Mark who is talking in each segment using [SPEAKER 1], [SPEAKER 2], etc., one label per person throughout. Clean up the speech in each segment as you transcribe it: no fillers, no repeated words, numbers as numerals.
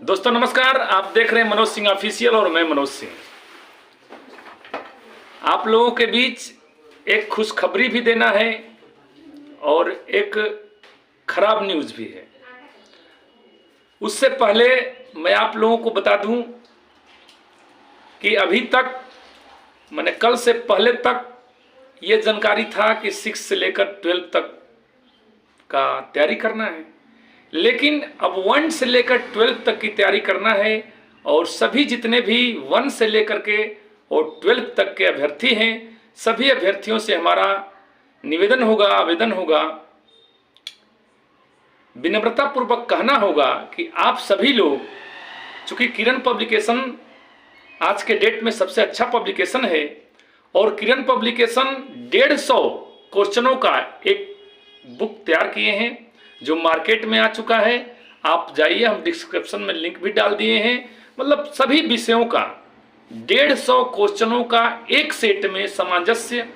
[SPEAKER 1] दोस्तों नमस्कार, आप देख रहे हैं मनोज सिंह ऑफिशियल और मैं मनोज सिंह। आप लोगों के बीच एक खुशखबरी भी देना है और एक खराब न्यूज़ भी है। उससे पहले मैं आप लोगों को बता दूं कि अभी तक मैंने कल से पहले तक ये जानकारी था कि 6 से लेकर 12 तक का तैयारी करना है, लेकिन अब 1 से लेकर 12 तक की तैयारी करना है और सभी जितने भी 1 से लेकर के और 12 तक के अभ्यर्थी हैं, सभी अभ्यर्थियों से हमारा निवेदन होगा, आवेदन होगा, विनम्रता पूर्वक कहना होगा कि आप सभी लोग, चूंकि किरण पब्लिकेशन आज के डेट में सबसे अच्छा पब्लिकेशन है और किरण पब्लिकेशन 150 क्वेश्चनों का एक बुक तैयार किए हैं जो मार्केट में आ चुका है। आप जाइए, हम डिस्क्रिप्शन में लिंक भी डाल दिए हैं। मतलब सभी विषयों का 150 क्वेश्चनों का एक सेट में सामंजस्य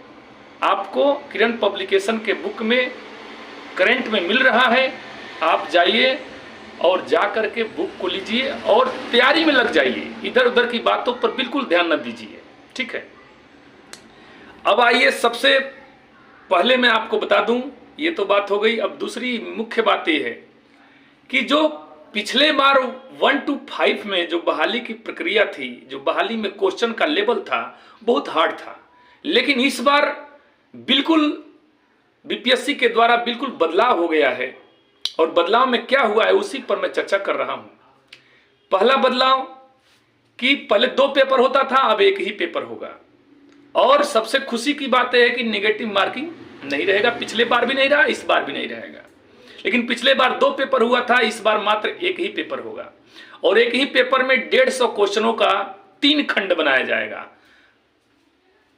[SPEAKER 1] आपको किरण पब्लिकेशन के बुक में करंट में मिल रहा है। आप जाइए और जा करके बुक को लीजिए और तैयारी में लग जाइए, इधर उधर की बातों पर बिल्कुल ध्यान न दीजिए, ठीक है। अब आइए, सबसे पहले मैं आपको बता दूं, ये तो बात हो गई। अब दूसरी मुख्य बात यह है कि जो पिछले बार 1 to 5 में जो बहाली की प्रक्रिया थी, जो बहाली में क्वेश्चन का लेवल था, बहुत हार्ड था, लेकिन इस बार बिल्कुल बीपीएससी के द्वारा बिल्कुल बदलाव हो गया है। और बदलाव में क्या हुआ है उसी पर मैं चर्चा कर रहा हूं। पहला बदलाव कि पहले 2 पेपर होता था, अब एक ही पेपर होगा। और सबसे खुशी की बात है कि नेगेटिव मार्किंग नहीं रहेगा। पिछले बार भी नहीं रहा, इस बार भी नहीं रहेगा। लेकिन पिछले बार 2 पेपर हुआ था, इस बार मात्र एक ही पेपर होगा। और एक ही पेपर में 150 क्वेश्चनों का 3 खंड बनाया जाएगा।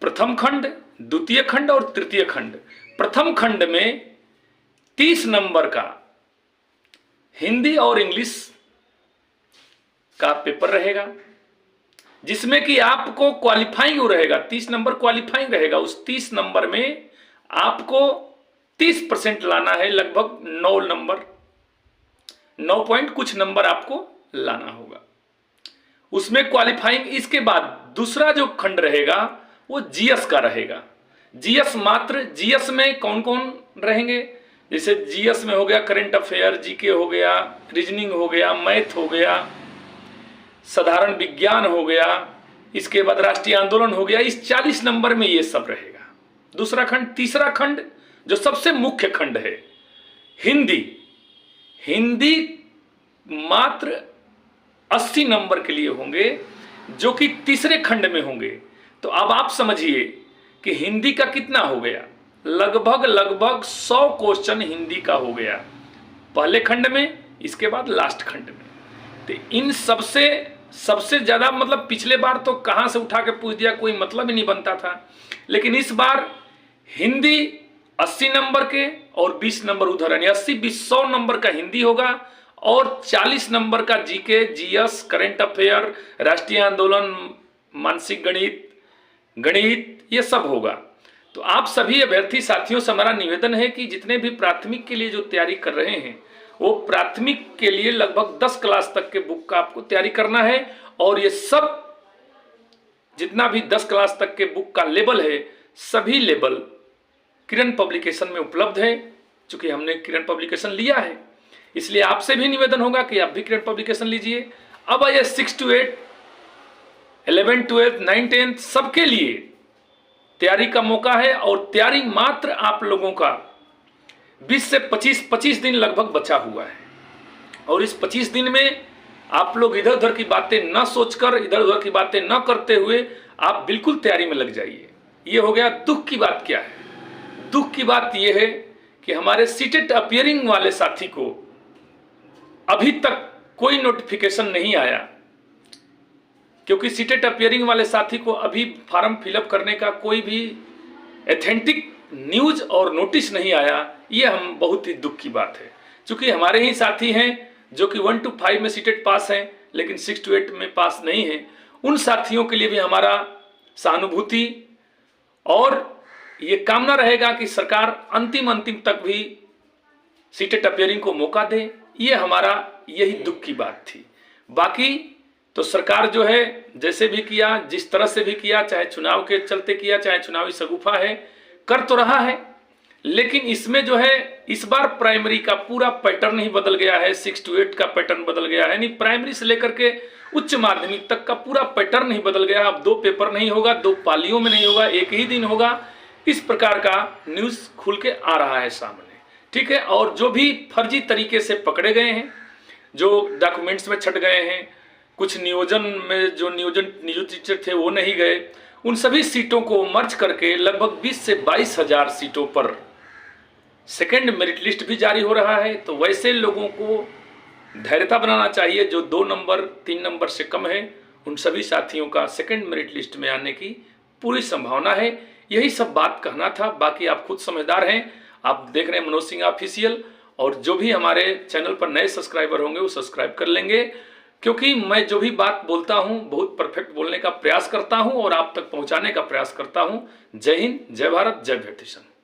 [SPEAKER 1] प्रथम खंड, द्वितीय खंड और तृतीय खंड। प्रथम खंड में 30 नंबर का हिंदी और इंग्लिश का पेपर रहेगा, जिसमें कि आपको क्वालिफाइंग रहेगा, 30 नंबर क्वालिफाइंग रहेगा। उस 30 नंबर में आपको 30% लाना है, लगभग 9 नंबर, 9 पॉइंट कुछ नंबर आपको लाना होगा, उसमें क्वालिफाइंग। इसके बाद दूसरा जो खंड रहेगा वो जीएस का रहेगा। जीएस मात्र, जीएस में कौन कौन रहेंगे, जैसे जीएस में हो गया करंट अफेयर, जीके हो गया, रीजनिंग हो गया, मैथ हो गया, साधारण विज्ञान हो गया, इसके बाद राष्ट्रीय आंदोलन हो गया। इस 40 नंबर में ये सब रहेगा दूसरा खंड। तीसरा खंड जो सबसे मुख्य खंड है, हिंदी। हिंदी मात्र 80 नंबर के लिए होंगे, जो कि तीसरे खंड में होंगे। तो अब आप समझिए कि हिंदी का कितना हो गया, लगभग 100 क्वेश्चन हिंदी का हो गया पहले खंड में, इसके बाद लास्ट खंड में। तो इन सबसे ज्यादा, मतलब पिछले बार तो कहां से उठा के पूछ दिया, कोई मतलब ही नहीं बनता था। लेकिन इस बार हिंदी 80 नंबर के और 20 नंबर उधर, यानी 80, 20, 100 नंबर का हिंदी होगा और 40 नंबर का जीके, जीएस, करंट अफेयर, राष्ट्रीय आंदोलन, मानसिक गणित, ये सब होगा। तो आप सभी अभ्यर्थी साथियों से हमारा निवेदन है कि जितने भी प्राथमिक के लिए जो तैयारी कर रहे हैं, वो प्राथमिक के लिए लगभग 10 क्लास तक के बुक का आपको तैयारी करना है। और ये सब जितना भी 10 क्लास तक के बुक का लेवल है, सभी लेवल किरण पब्लिकेशन में उपलब्ध है। चूंकि हमने किरण पब्लिकेशन लिया है, इसलिए आपसे भी निवेदन होगा कि आप भी किरण पब्लिकेशन लीजिए। अब आइए 6 to 8, 11, 12, 9, 10 सबके लिए तैयारी का मौका है। और तैयारी मात्र आप लोगों का 20 से 25 दिन लगभग बचा हुआ है। और इस 25 दिन में आप लोग इधर उधर की बातें न सोचकर, इधर उधर की बातें न करते हुए आप बिल्कुल तैयारी में लग जाइए। ये हो गया। दुख की बात क्या है? दुख की बात यह है कि हमारे सीटेट अपीयरिंग वाले साथी को अभी तक कोई नोटिफिकेशन नहीं आया, क्योंकि सीटेट अपीयरिंग वाले साथी को अभी फॉर्म फिलअप करने का कोई भी एथेंटिक न्यूज और नोटिस नहीं आया। ये हम बहुत ही दुख की बात है, क्योंकि हमारे ही साथी हैं जो कि 1 to 5 में सीटेट पास हैं, लेकिन 6 to 8 में पास नहीं है। उन साथियों के लिए भी हमारा सहानुभूति और ये कामना रहेगा कि सरकार अंतिम तक भी सीटेट अपीयरिंग को मौका दे। ये हमारा यही दुख की बात थी। बाकी तो सरकार जो है जैसे भी किया, जिस तरह से भी किया, चाहे चुनाव के चलते किया, चाहे चुनावी शगुफा है, कर तो रहा है। लेकिन इसमें जो है इस बार प्राइमरी का पूरा पैटर्न ही बदल गया है, 6 to 8 का पैटर्न बदल गया है, यानी प्राइमरी से लेकर के उच्च माध्यमिक तक का पूरा पैटर्न ही बदल गया। अब 2 पेपर नहीं होगा, 2 पालियों में नहीं होगा, एक ही दिन होगा। इस प्रकार का न्यूज खुल के आ रहा है सामने, ठीक है। और जो भी फर्जी तरीके से पकड़े गए हैं, जो डॉक्यूमेंट्स में छट गए हैं, कुछ नियोजन में जो नियोजित टीचर थे वो नहीं गए, उन सभी सीटों को मर्ज करके लगभग 20 से 22 हजार सीटों पर सेकेंड मेरिट लिस्ट भी जारी हो रहा है। तो वैसे लोगों को धैर्यता बनाना चाहिए जो 2 नंबर 3 नंबर से कम है, उन सभी साथियों का सेकेंड मेरिट लिस्ट में आने की पूरी संभावना है। यही सब बात कहना था। बाकी आप खुद समझदार हैं, आप देख रहे हैं मनोज सिंह ऑफिशियल, और जो भी हमारे चैनल पर नए सब्सक्राइबर होंगे वो सब्सक्राइब कर लेंगे, क्योंकि मैं जो भी बात बोलता हूं बहुत परफेक्ट बोलने का प्रयास करता हूं और आप तक पहुंचाने का प्रयास करता हूं। जय हिंद, जय भारत, जय भारतीय।